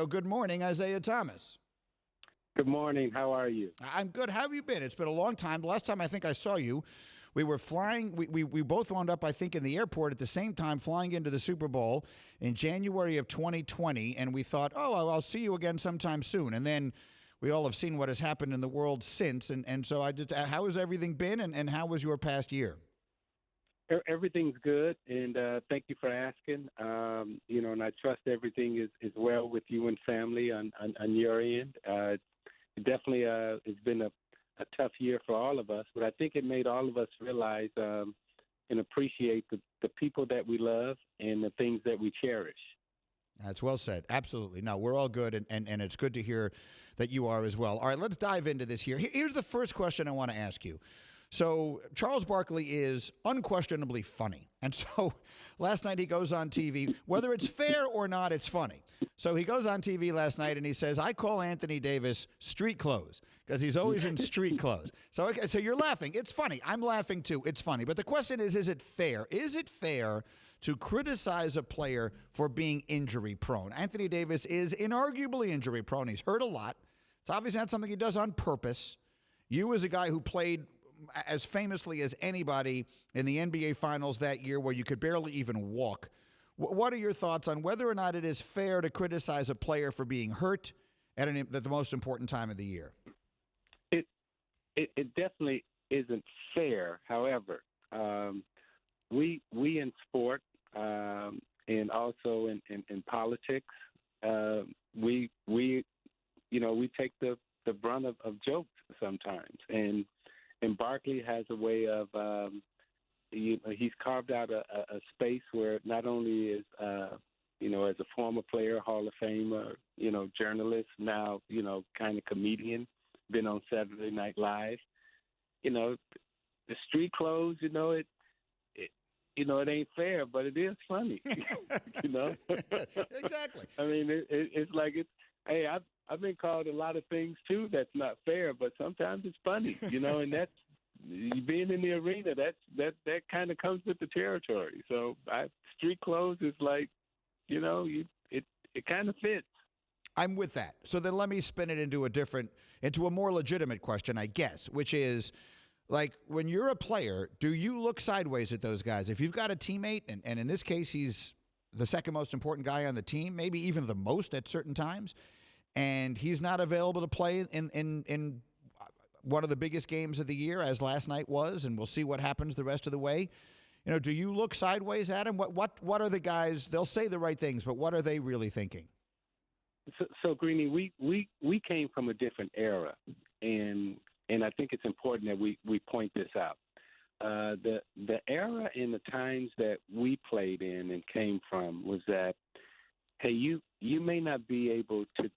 Good morning, Isiah Thomas. Good morning. How are you? I'm good. How have you been? It's been a long time. The last time I think I saw you, we were flying. We both wound up, I think, in the airport at the same time, flying into the Super Bowl in January of 2020. And we thought, oh, I'll see you again sometime soon. And then we all have seen what has happened in the world since. And so how has everything been? And how was your past year? Everything's good, and thank you for asking. And I trust everything is well with you and family on your end. Definitely, it's been a tough year for all of us, but I think it made all of us realize and appreciate the people that we love and the things that we cherish. That's well said. Absolutely. No, we're all good, and it's good to hear that you are as well. All right, let's dive into this here. Here's the first question I want to ask you. So Charles Barkley is unquestionably funny. And so last night he goes on TV, whether it's fair or not, it's funny. So he goes on TV last night and he says, I call Anthony Davis street clothes because he's always in street clothes. So, okay, so you're laughing. It's funny. I'm laughing too. It's funny. But the question is it fair? Is it fair to criticize a player for being injury prone? Anthony Davis is inarguably injury prone. He's hurt a lot. It's obviously not something he does on purpose. You, as a guy who played as famously as anybody in the NBA Finals that year where you could barely even walk, what are your thoughts on whether or not it is fair to criticize a player for being hurt at the most important time of the year? It definitely isn't fair. However, we in sport and also in politics, we take the brunt of jokes sometimes, and Barkley has a way of, he's carved out a space where not only is, as a former player, Hall of Famer, journalist, now, kind of comedian, been on Saturday Night Live, the street clothes, it ain't fair, but it is funny, Exactly. I mean, it's like hey, I've been called a lot of things too that's not fair, but sometimes it's funny, and that's being in the arena. That kind of comes with the territory. So street clothes is like, it kind of fits. I'm with that. So then let me spin it into a more legitimate question, I guess, which is, like, when you're a player, do you look sideways at those guys? If you've got a teammate, and in this case he's the second most important guy on the team, maybe even the most at certain times, and he's not available to play in one of the biggest games of the year, as last night was, and we'll see what happens the rest of the way. Do you look sideways at him? What are the guys? They'll say the right things, but what are they really thinking? So Greeny, we came from a different era, and I think it's important that we point this out. The era and the times that we played in and came from was that, hey, you may not be able to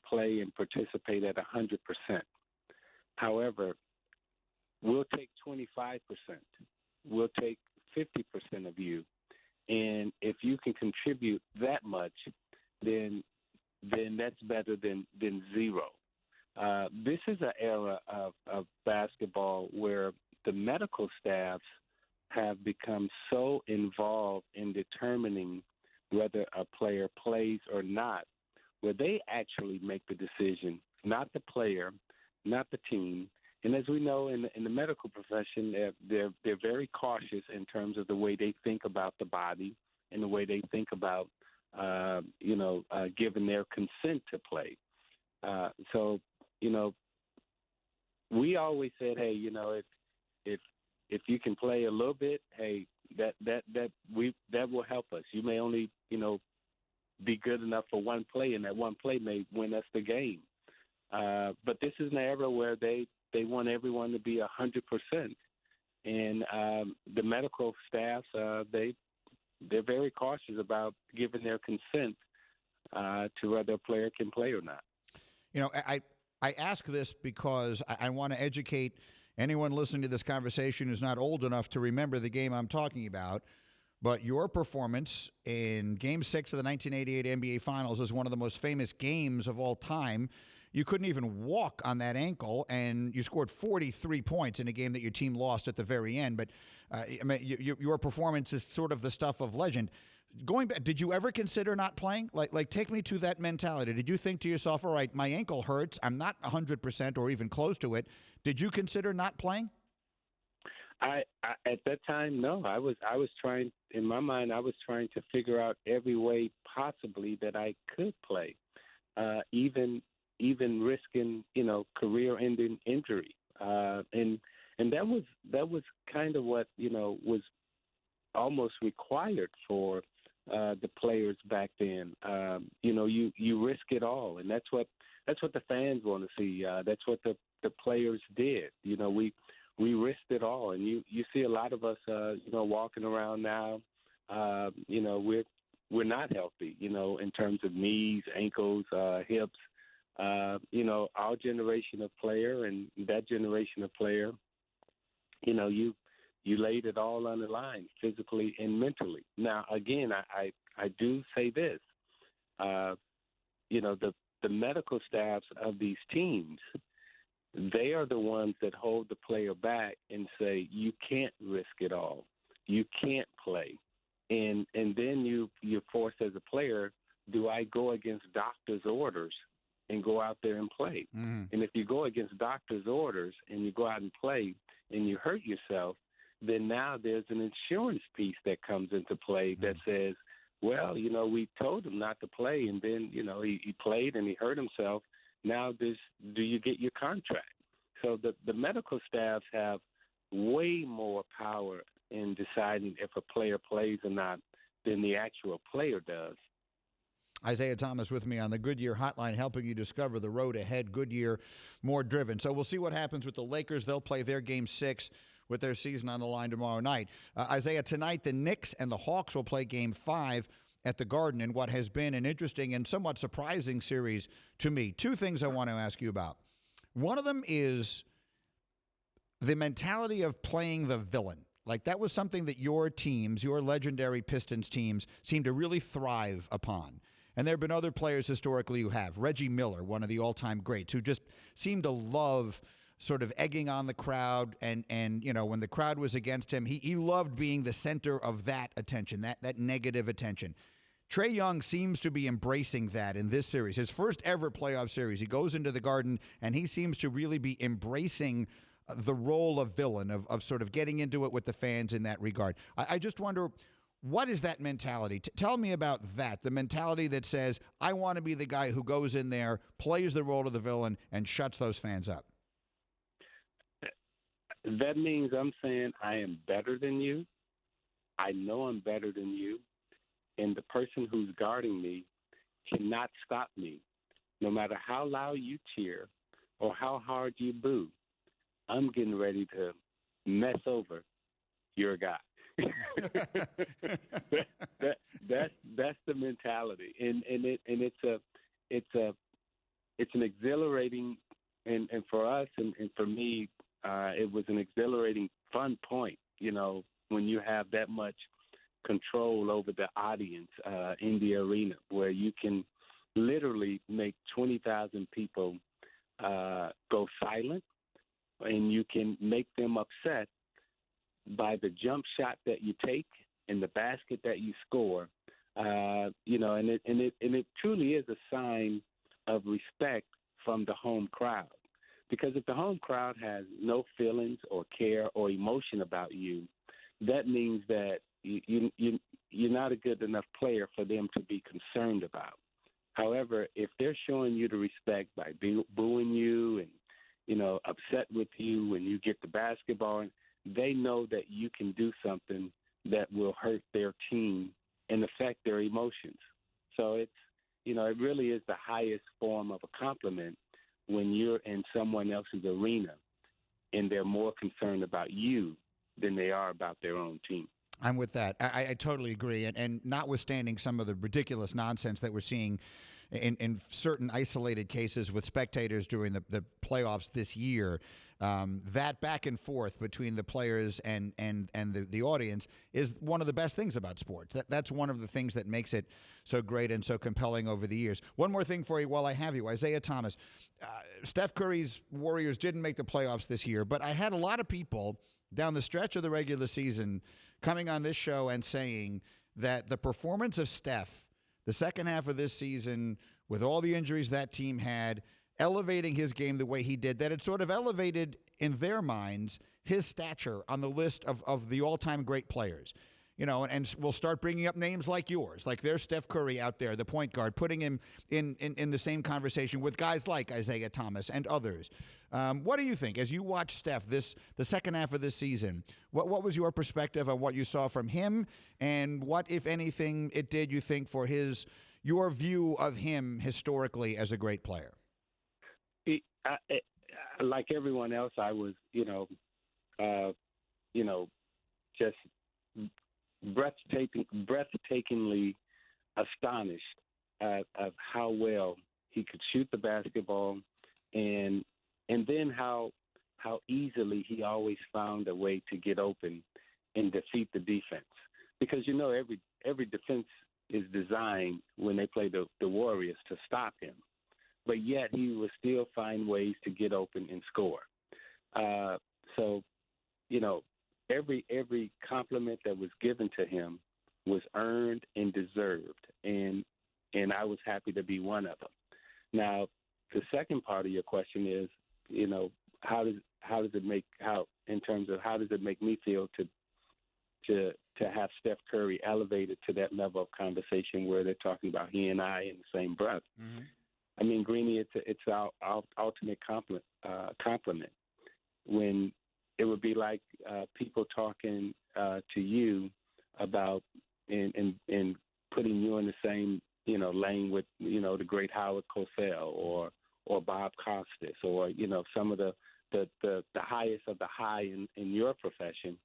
play and participate at 100%. However, we'll take 25%. We'll take 50% of you, and if you can contribute that much, then that's better than zero. This is an era of basketball where the medical staffs have become so involved in determining whether a player plays or not, where they actually make the decision, not the player, not the team. And as we know in the medical profession, they're very cautious in terms of the way they think about the body and the way they think about, giving their consent to play. So we always said, hey, if you can play a little bit, hey, that will help us. You may only, be good enough for one play, and that one play may win us the game. But this is an era where they want everyone to be 100%, and the medical staffs they're very cautious about giving their consent to whether a player can play or not. I ask this because I want to educate anyone listening to this conversation who's not old enough to remember the game I'm talking about. But your performance in Game 6 of the 1988 NBA Finals is one of the most famous games of all time. You couldn't even walk on that ankle, and you scored 43 points in a game that your team lost at the very end. But your performance is sort of the stuff of legend. Going back, did you ever consider not playing? Like, take me to that mentality. Did you think to yourself, all right, my ankle hurts, I'm not 100% or even close to it. Did you consider not playing? I at that time, no. I was trying, in my mind, I was trying to figure out every way possibly that I could play, even risking, career-ending injury. And that was kind of what was almost required for the players back then. You risk it all, and that's what the fans want to see. That's what the players did. We risked it all, and you see a lot of us, walking around now. We're not healthy, in terms of knees, ankles, hips. Our generation of player and that generation of player, you laid it all on the line, physically and mentally. Now, again, I do say this, the medical staffs of these teams, they are the ones that hold the player back and say, you can't risk it all. You can't play. And then you're forced as a player, do I go against doctor's orders and go out there and play? Mm-hmm. And if you go against doctor's orders and you go out and play and you hurt yourself, then now there's an insurance piece that comes into play that says, well, we told him not to play, and then, he played and he hurt himself. Now do you get your contract? So the medical staffs have way more power in deciding if a player plays or not than the actual player does. Isiah Thomas with me on the Goodyear Hotline, helping you discover the road ahead. Goodyear, more driven. So we'll see what happens with the Lakers. They'll play their Game 6 with their season on the line tomorrow night. Isiah, tonight the Knicks and the Hawks will play Game 5 at the Garden in what has been an interesting and somewhat surprising series to me. Two things I want to ask you about. One of them is the mentality of playing the villain. Like, that was something that your teams, your legendary Pistons teams, seem to really thrive upon. And there have been other players historically who have. Reggie Miller, one of the all-time greats, who just seemed to love sort of egging on the crowd. And when the crowd was against him, he loved being the center of that attention, that negative attention. Trae Young seems to be embracing that in this series. His first ever playoff series. He goes into the Garden, and he seems to really be embracing the role of villain, of sort of getting into it with the fans in that regard. I just wonder, what is that mentality? Tell me about that, the mentality that says, I want to be the guy who goes in there, plays the role of the villain, and shuts those fans up. That means I'm saying I am better than you. I know I'm better than you. And the person who's guarding me cannot stop me. No matter how loud you cheer or how hard you boo, I'm getting ready to mess over your guy. That's the mentality, and it's an exhilarating, and for us and for me, it was an exhilarating, fun point. When you have that much control over the audience in the arena, where you can literally make 20,000 people go silent, and you can make them upset by the jump shot that you take and the basket that you score. And it truly is a sign of respect from the home crowd. Because if the home crowd has no feelings or care or emotion about you, that means that you're not a good enough player for them to be concerned about. However, if they're showing you the respect by booing you and, upset with you when you get the basketball, they know that you can do something that will hurt their team and affect their emotions. So it's, it really is the highest form of a compliment when you're in someone else's arena and they're more concerned about you than they are about their own team. I'm with that. I totally agree. And notwithstanding some of the ridiculous nonsense that we're seeing in certain isolated cases with spectators during the playoffs this year, that back and forth between the players and the audience is one of the best things about sports. That's one of the things that makes it so great and so compelling over the years. One more thing for you while I have you, Isiah Thomas. Steph Curry's Warriors didn't make the playoffs this year, but I had a lot of people down the stretch of the regular season coming on this show and saying that the performance of Steph, the second half of this season, with all the injuries that team had, elevating his game the way he did, that it sort of elevated in their minds his stature on the list of the all-time great players. You know, and we'll start bringing up names like yours, like there's Steph Curry out there, the point guard, putting him in the same conversation with guys like Isiah Thomas and others. What do you think as you watch Steph the second half of this season? What was your perspective on what you saw from him, and what, if anything, it did you think for your view of him historically as a great player? Like everyone else, I was, just breathtakingly astonished of how well he could shoot the basketball, and then how easily he always found a way to get open and defeat the defense. Because every defense is designed when they play the Warriors to stop him, but yet he would still find ways to get open and score. So every compliment that was given to him was earned and deserved, and I was happy to be one of them. Now, the second part of your question is, how does it make me feel to have Steph Curry elevated to that level of conversation where they're talking about he and I in the same breath? Mm-hmm. I mean, Greeny, it's our ultimate compliment when it would be like people talking to you about and putting you in the same lane with the great Howard Cosell or Bob Costas or some of the highest of the high in your profession,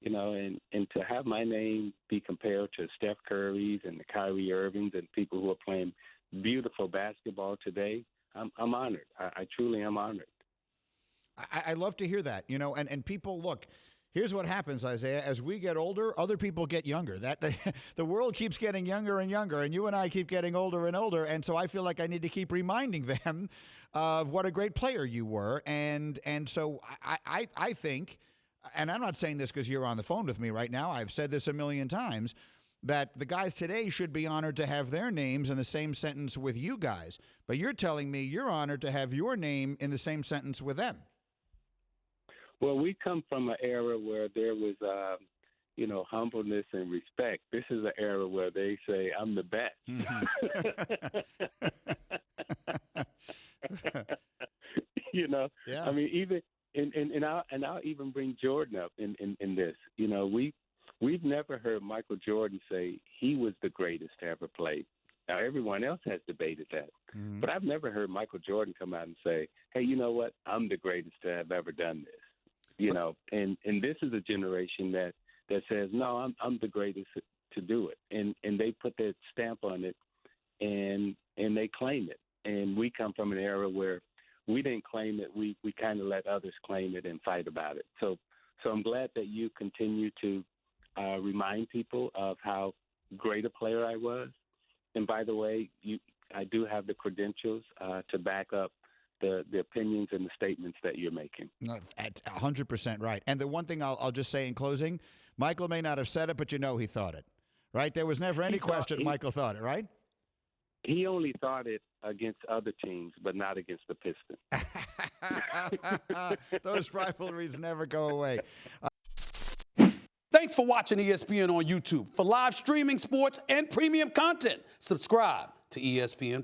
and to have my name be compared to Steph Curry's and the Kyrie Irvings and people who are playing beautiful basketball today, I'm honored. I truly am honored. I love to hear that, and people, look, here's what happens, Isiah. As we get older, other people get younger. The world keeps getting younger and younger, and you and I keep getting older and older, and so I feel like I need to keep reminding them of what a great player you were, and so I think, and I'm not saying this because you're on the phone with me right now, I've said this a million times, that the guys today should be honored to have their names in the same sentence with you guys, but you're telling me you're honored to have your name in the same sentence with them. Well, we come from an era where there was, humbleness and respect. This is an era where they say, I'm the best. Mm-hmm. Yeah. I mean, even, and I'll even bring Jordan up in this. We've never heard Michael Jordan say he was the greatest to ever play. Now, everyone else has debated that. Mm-hmm. But I've never heard Michael Jordan come out and say, hey, you know what? I'm the greatest to have ever done this. And this is a generation that says, no, I'm the greatest to do it. And they put their stamp on it and they claim it. And we come from an era where we didn't claim it. We kind of let others claim it and fight about it. So I'm glad that you continue to remind people of how great a player I was. And by the way, I do have the credentials to back up the opinions and the statements that you're making. 100% right. And the one thing I'll just say in closing, Michael may not have said it, but he thought it, right? There was never any question Michael thought it, right? He only thought it against other teams, but not against the Pistons. Those rivalries never go away. Thanks for watching ESPN on YouTube. For live streaming sports and premium content, subscribe to ESPN+.